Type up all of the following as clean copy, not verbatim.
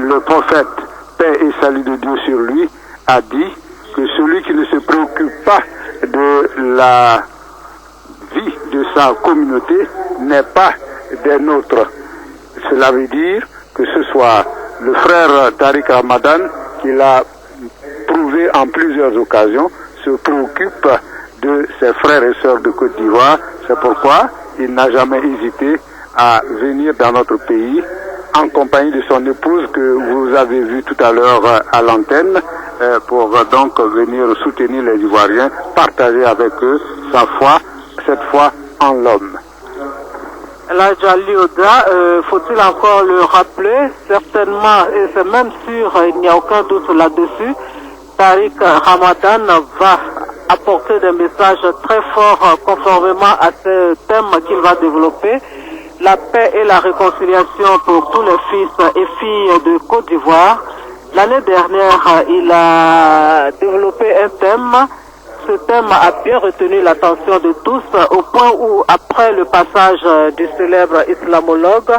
le prophète, paix et salut de Dieu sur lui, a dit que celui qui ne se préoccupe pas de la vie de sa communauté n'est pas des nôtres. Cela veut dire que ce soit le frère Tariq Ramadan, qui l'a prouvé en plusieurs occasions, se préoccupe de ses frères et sœurs de Côte d'Ivoire. C'est pourquoi il n'a jamais hésité à venir dans notre pays en compagnie de son épouse que vous avez vu tout à l'heure à l'antenne pour donc venir soutenir les Ivoiriens, partager avec eux sa foi, cette foi en l'homme. Là, Jali Oda, faut-il encore le rappeler? Certainement, et c'est même sûr, il n'y a aucun doute là-dessus, Tariq Ramadan va apporter des messages très forts conformément à ce thème qu'il va développer, la paix et la réconciliation pour tous les fils et filles de Côte d'Ivoire. L'année dernière, il a développé un thème. Ce thème a bien retenu l'attention de tous au point où, après le passage du célèbre islamologue,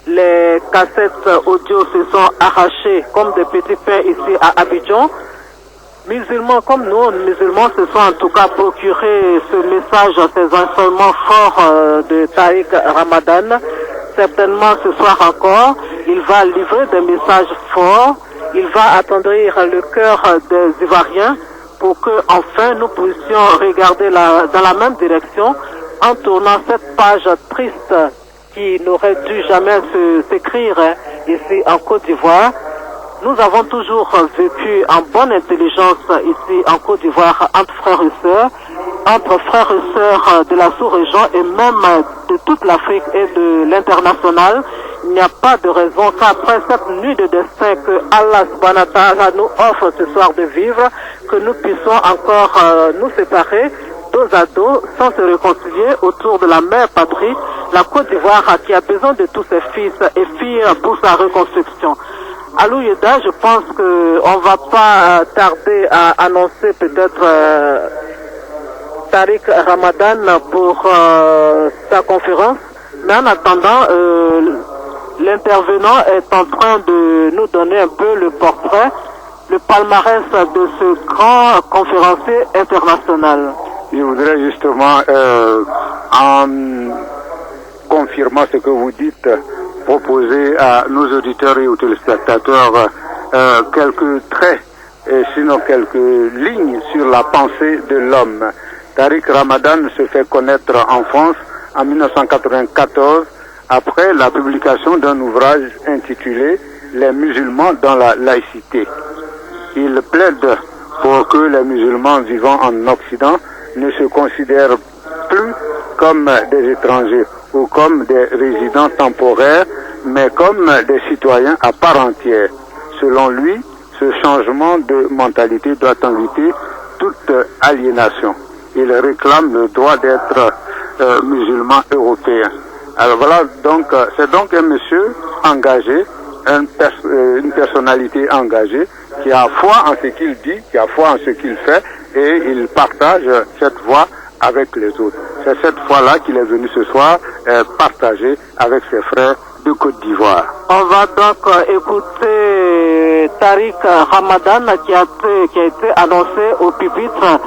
les cassettes audio se sont arrachées comme des petits pains ici à Abidjan. Musulmans comme nous, musulmans, se sont en tout cas procurés ce message, ces enseignements forts de Tariq Ramadan. Certainement ce soir encore, il va livrer des messages forts, il va attendrir le cœur des Ivoiriens pour que enfin nous puissions regarder dans la même direction en tournant cette page triste qui n'aurait dû jamais s'écrire ici en Côte d'Ivoire. Nous avons toujours vécu en bonne intelligence ici en Côte d'Ivoire entre frères et sœurs de la sous-région et même de toute l'Afrique et de l'international. Il n'y a pas de raison qu'après cette nuit de destin que Allah subhanahu wa ta'ala nous offre ce soir de vivre, que nous puissions encore nous séparer dos à dos sans se réconcilier autour de la mère patrie, la Côte d'Ivoire qui a besoin de tous ses fils et filles pour sa reconstruction. Alou Yeda, je pense qu'on ne va pas tarder à annoncer peut-être Tariq Ramadan pour sa conférence, mais en attendant, l'intervenant est en train de nous donner un peu le portrait, le palmarès de ce grand conférencier international. Je voudrais justement, en confirmant ce que vous dites, proposer à nos auditeurs et aux téléspectateurs quelques traits, sinon quelques lignes sur la pensée de l'homme. Tariq Ramadan se fait connaître en France en 1994 après la publication d'un ouvrage intitulé « Les musulmans dans la laïcité ». Il plaide pour que les musulmans vivant en Occident ne se considèrent plus comme des étrangers ou comme des résidents temporaires, mais comme des citoyens à part entière. Selon lui, ce changement de mentalité doit inviter toute aliénation. Il réclame le droit d'être musulman européen. Alors voilà, donc c'est donc un monsieur engagé, une personnalité engagée, qui a foi en ce qu'il dit, qui a foi en ce qu'il fait, et il partage cette foi avec les autres. C'est cette foi-là qu'il est venu ce soir partager avec ses frères de Côte d'Ivoire. On va donc écouter Tariq Ramadan qui a été annoncé au pupitre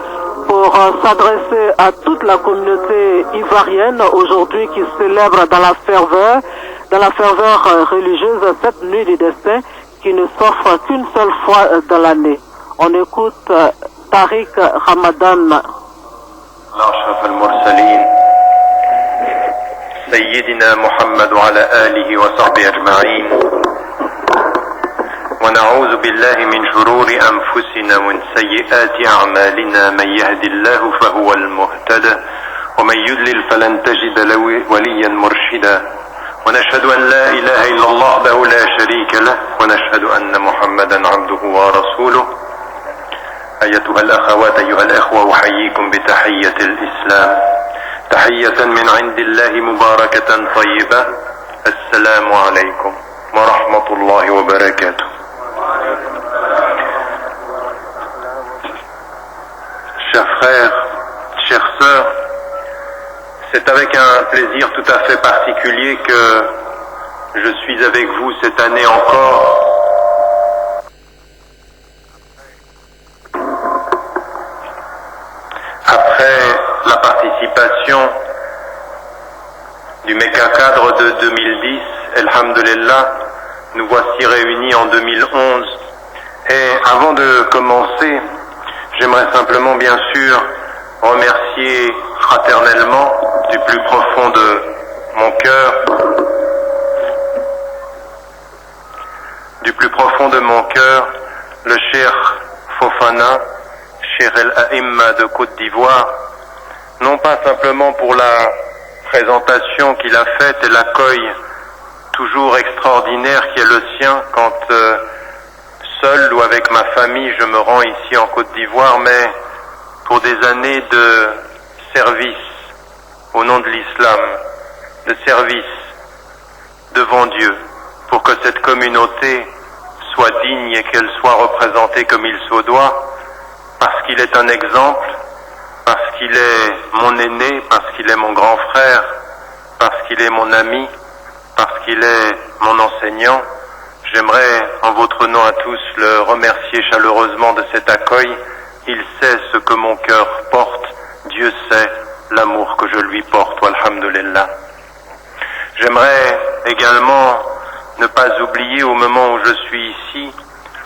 pour s'adresser à toute la communauté ivoirienne aujourd'hui qui célèbre dans la ferveur religieuse cette nuit du destin qui ne s'offre qu'une seule fois dans l'année. On écoute Tariq Ramadan. أشرف المرسلين سيدنا محمد وعلى آله وصحبه أجمعين ونعوذ بالله من شرور أنفسنا ومن سيئات أعمالنا من يهد الله فهو المهتدى ومن يضلل فلن تجد له وليا مرشدا ونشهد أن لا إله إلا الله وحده لا شريك له ونشهد أن محمدا عبده ورسوله أيتها الأخوات أيها الأخوة أحييكم بتحية الإسلام تحية من عند الله مباركة طيبة السلام عليكم ورحمة الله وبركاته. Chers frères, chères sœurs, c'est avec un plaisir tout à fait particulier que je suis avec vous cette année encore Mecca Cadre de 2010, Alhamdulillah, nous voici réunis en 2011. Et avant de commencer, j'aimerais simplement bien sûr remercier fraternellement du plus profond de mon cœur, le Cheikh Fofana, Cheikh El Aïmma de Côte d'Ivoire, non pas simplement pour la présentation qu'il a faite et l'accueil toujours extraordinaire qui est le sien quand seul ou avec ma famille je me rends ici en Côte d'Ivoire, mais pour des années de service au nom de l'islam, de service devant Dieu, pour que cette communauté soit digne et qu'elle soit représentée comme il se doit, parce qu'il est un exemple, parce qu'il est mon aîné, parce qu'il est mon grand frère, parce qu'il est mon ami, parce qu'il est mon enseignant. J'aimerais, en votre nom à tous, le remercier chaleureusement de cet accueil. Il sait ce que mon cœur porte, Dieu sait l'amour que je lui porte, walhamdulillah. J'aimerais également ne pas oublier au moment où je suis ici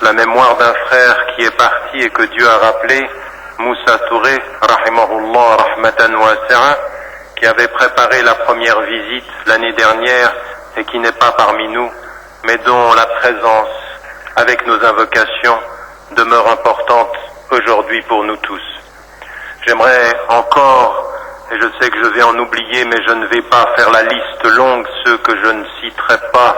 la mémoire d'un frère qui est parti et que Dieu a rappelé, Moussa Touré, rahimahullah, rahmatan wasi'a, qui avait préparé la première visite l'année dernière et qui n'est pas parmi nous, mais dont la présence avec nos invocations demeure importante aujourd'hui pour nous tous. J'aimerais encore, et je sais que je vais en oublier, mais je ne vais pas faire la liste longue, ceux que je ne citerai pas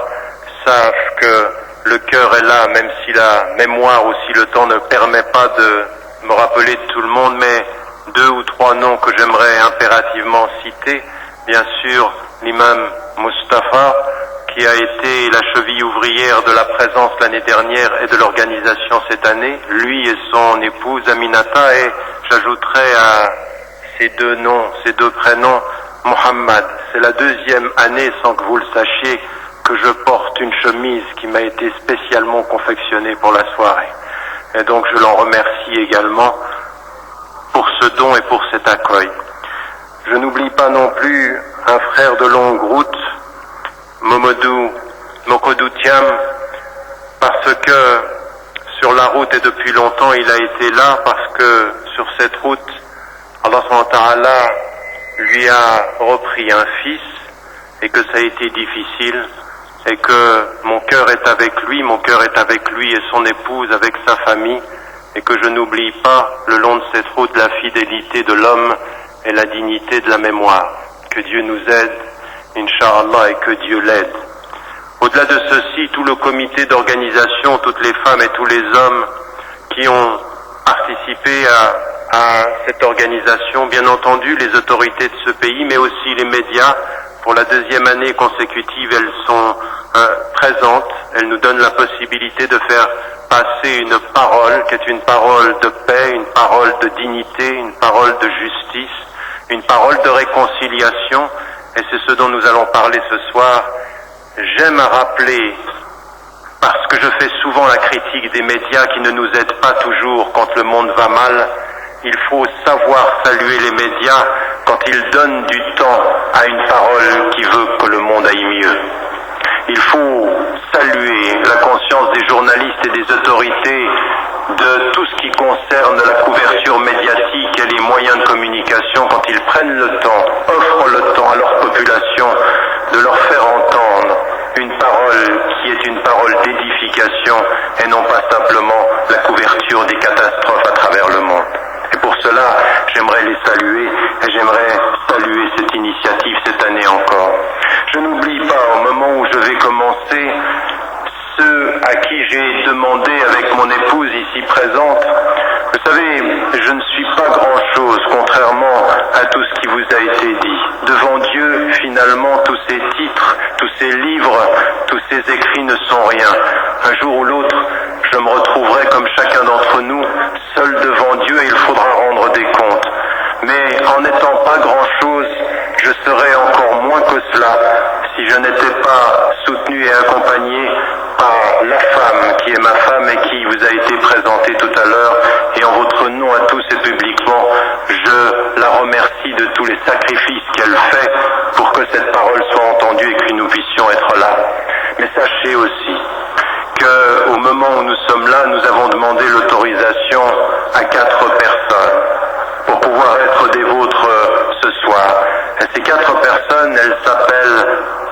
sachent que le cœur est là, même si la mémoire ou si le temps ne permet pas de me rappeler de tout le monde, mais 2 ou 3 noms que j'aimerais impérativement citer. Bien sûr, l'imam Mustafa, qui a été la cheville ouvrière de la présence l'année dernière et de l'organisation cette année, lui et son épouse Aminata, et j'ajouterai à ces 2 noms, ces 2 prénoms, Mohammed. C'est la 2e année, sans que vous le sachiez, que je porte une chemise qui m'a été spécialement confectionnée pour la soirée. Et donc je l'en remercie également pour ce don et pour cet accueil. Je n'oublie pas non plus un frère de longue route, Momodou Mokodou Thiam, parce que sur la route et depuis longtemps il a été là, parce que sur cette route, Allah SWT lui a repris un fils et que ça a été difficile et que mon cœur est avec lui et son épouse, avec sa famille, et que je n'oublie pas le long de cette route la fidélité de l'homme et la dignité de la mémoire. Que Dieu nous aide, Inch'Allah, et que Dieu l'aide. Au-delà de ceci, tout le comité d'organisation, toutes les femmes et tous les hommes qui ont participé à cette organisation, bien entendu les autorités de ce pays, mais aussi les médias. Pour la 2e année consécutive, elles sont présentes. Elles nous donnent la possibilité de faire passer une parole qui est une parole de paix, une parole de dignité, une parole de justice, une parole de réconciliation. Et c'est ce dont nous allons parler ce soir. J'aime à rappeler, parce que je fais souvent la critique des médias qui ne nous aident pas toujours quand le monde va mal, il faut savoir saluer les médias quand ils donnent du temps à une parole qui veut que le monde aille mieux. Il faut saluer la conscience des journalistes et des autorités de tout ce qui concerne la couverture médiatique et les moyens de communication quand ils prennent le temps, offrent le temps à leur population de leur faire entendre une parole qui est une parole d'édification et non pas simplement la couverture des catastrophes à travers le monde. Et pour cela, j'aimerais les saluer et j'aimerais saluer cette initiative cette année encore. Je n'oublie pas, au moment où je vais commencer, ceux à qui j'ai demandé avec mon épouse ici présente. Vous savez, je ne suis pas grand-chose, contrairement à tout ce qui vous a été dit. Devant Dieu, finalement, tous ces titres, tous ces livres, tous ces écrits ne sont rien. Un jour ou l'autre, je me retrouverai comme chacun d'entre nous, seul devant Dieu, et il faudra rendre des comptes. Mais en n'étant pas grand-chose, je serais encore moins que cela si je n'étais pas soutenu et accompagné par la femme qui est ma femme et qui vous a été présentée tout à l'heure. Et en votre nom à tous et publiquement, je la remercie de tous les sacrifices qu'elle fait pour que cette parole soit entendu et que nous puissions être là. Mais sachez aussi qu'au moment où nous sommes là, nous avons demandé l'autorisation à 4 personnes pour pouvoir être des vôtres ce soir. Et ces 4 personnes, elles s'appellent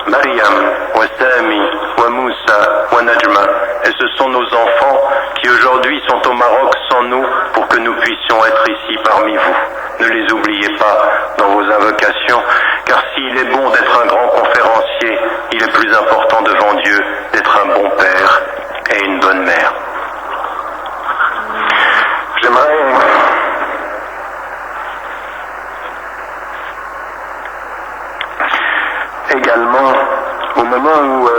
Mariam, Sami, Moussa, Najma. Et ce sont nos enfants qui aujourd'hui sont au Maroc sans nous pour que nous puissions être ici parmi vous. Ne les oubliez pas dans vos invocations, car s'il est bon d'être un grand conférencier, il est plus important devant Dieu d'être un bon père et une bonne mère. J'aimerais également, au moment où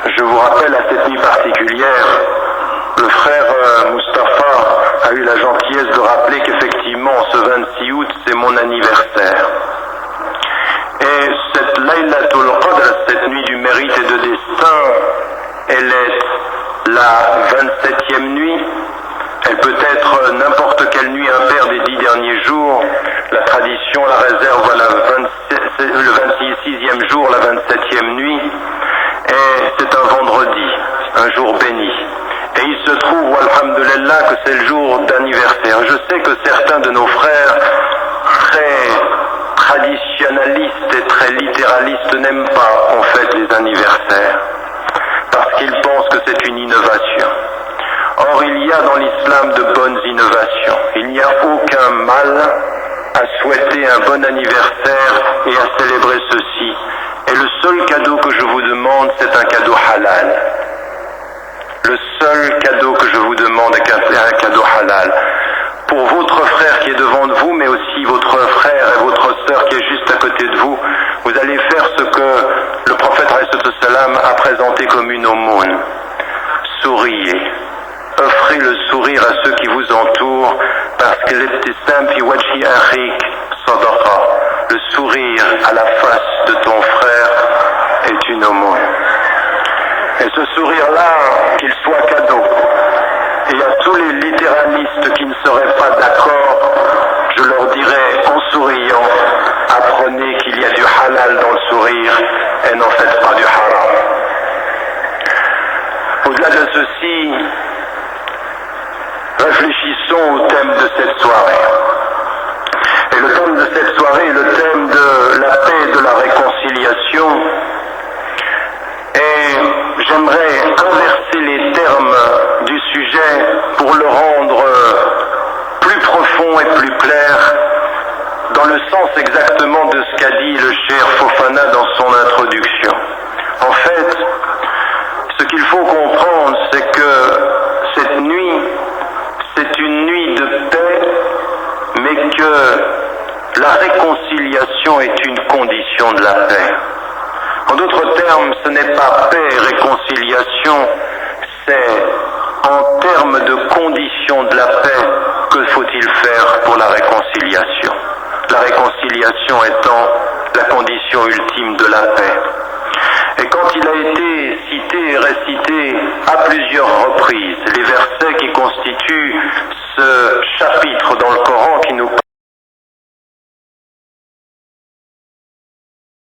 je vous rappelle à cette nuit particulière, le frère Mustapha a eu la gentillesse de rappeler qu'effectivement ce 26 août c'est mon anniversaire. Et cette Laylatul Qadr, cette nuit du mérite et de destin, elle est la 27e nuit. Elle peut être n'importe quelle nuit impaire des 10 derniers jours. La tradition la réserve à le 26e jour, la 27e nuit. Et c'est un vendredi, un jour béni. Et il se trouve, alhamdoulilah, que c'est le jour d'anniversaire. Je sais que certains de nos frères, très traditionnalistes et très littéralistes, n'aiment pas qu'on fête les anniversaires, parce qu'ils pensent que c'est une innovation. Or, il y a dans l'islam de bonnes innovations. Il n'y a aucun mal à souhaiter un bon anniversaire et à célébrer ceci. Et le seul cadeau que je vous demande, c'est un cadeau halal. Le seul cadeau que je vous demande est un cadeau halal. Pour votre frère qui est devant vous, mais aussi votre frère et votre sœur qui est juste à côté de vous, vous allez faire ce que le prophète ﷺ a présenté comme une aumône. Souriez. Offrez le sourire à ceux qui vous entourent, parce que l'ibtisam fi wajhi akhik sadaqa. Le sourire à la face de ton frère est une aumône. Et ce sourire-là, qu'il soit cadeau. Et à tous les littéralistes qui ne seraient pas d'accord, je leur dirais en souriant, apprenez qu'il y a du halal dans le sourire et n'en faites pas du haram. Au-delà de ceci, réfléchissons au thème de cette soirée. Et le thème de cette soirée est le thème de la paix et de la réconciliation. Et j'aimerais inverser les termes du sujet pour le rendre plus profond et plus clair, dans le sens exactement de ce qu'a dit le cher Fofana dans son introduction. En fait, ce qu'il faut comprendre, c'est que cette nuit, c'est une nuit de paix, mais que la réconciliation est une condition de la paix. En d'autres termes, ce n'est pas paix et réconciliation, c'est en termes de conditions de la paix que faut-il faire pour la réconciliation. La réconciliation étant la condition ultime de la paix. Et quand il a été cité et récité à plusieurs reprises, les versets qui constituent ce chapitre dans le Coran qui nous